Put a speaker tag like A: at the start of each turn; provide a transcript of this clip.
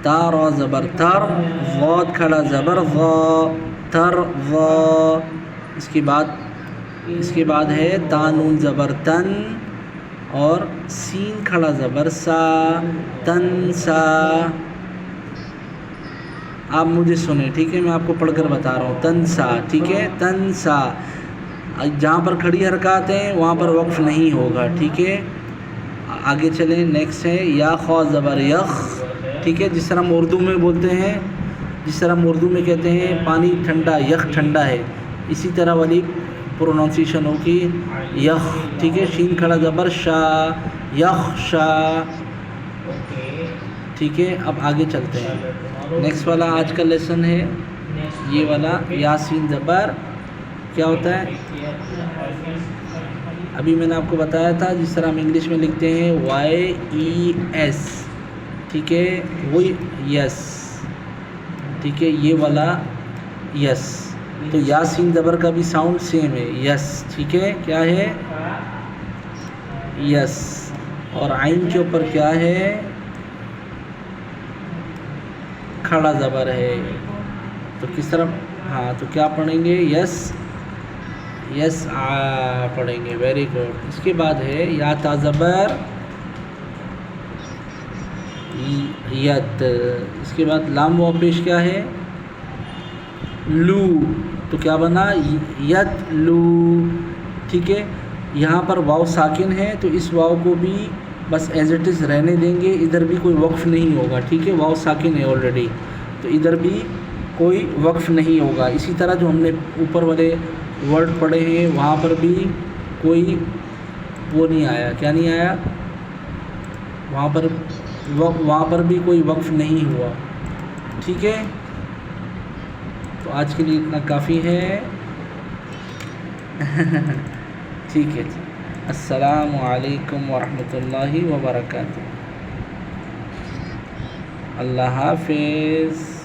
A: تا را زبر تر، ضاد کھڑا زبر ضا، تر ضا. اس کے بعد ہے تا نون زبر تن اور سین کھڑا زبر سا، تن سا. آپ مجھے سنیں ٹھیک ہے، میں آپ کو پڑھ کر بتا رہا ہوں. تن سا، ٹھیک ہے، تن سا. جہاں پر کھڑی حرکات ہیں وہاں پر وقف نہیں ہوگا، ٹھیک ہے. آگے چلیں. نیکسٹ ہے یا خوا زبر یخ، ٹھیک ہے. جس طرح ہم اردو میں بولتے ہیں، جس طرح ہم اردو میں کہتے ہیں پانی ٹھنڈا، یخ ٹھنڈا ہے، اسی طرح والی پروننسیشن ہوگی یخ، ٹھیک ہے. شین کھڑا زبر شا، یخ شا، ٹھیک ہے. اب آگے چلتے ہیں. نیکسٹ والا آج کا لیسن ہے یہ والا یاسین زبر کیا ہوتا ہے. ابھی میں نے آپ کو بتایا تھا جس طرح ہم انگلش میں لکھتے ہیں YES، ٹھیک ہے، وہی یس، ٹھیک ہے، یہ والا یس. تو یاسین زبر کا بھی ساؤنڈ سیم ہے، یس، ٹھیک ہے. کیا ہے؟ یس. اور عین کے اوپر کیا ہے؟ کھڑا زبر ہے. تو کس طرح؟ ہاں، تو کیا پڑھیں گے؟ یس، یس پڑھیں گے. Very good. اس کے بعد ہے یا تا زبر یت. اس کے بعد لام و پیش کیا ہے؟ لو. تو کیا بنا؟ یت لو، ٹھیک ہے. یہاں پر واو ساکن ہے تو اس واو کو بھی بس ایز اٹ از رہنے دیں گے، ادھر بھی کوئی وقف نہیں ہوگا، ٹھیک ہے. واو ساکن ہے آلریڈی، تو ادھر بھی کوئی وقف نہیں ہوگا. اسی طرح جو ہم نے اوپر والے ورڈ پڑھے ہیں وہاں پر بھی کوئی وہ نہیں آیا. کیا نہیں آیا؟ وہاں پر بھی کوئی وقف نہیں ہوا، ٹھیک ہے. تو آج کے لیے اتنا کافی ہے. ٹھیک ہے جی. السلام علیکم ورحمۃ اللہ وبرکاتہ. اللہ حافظ.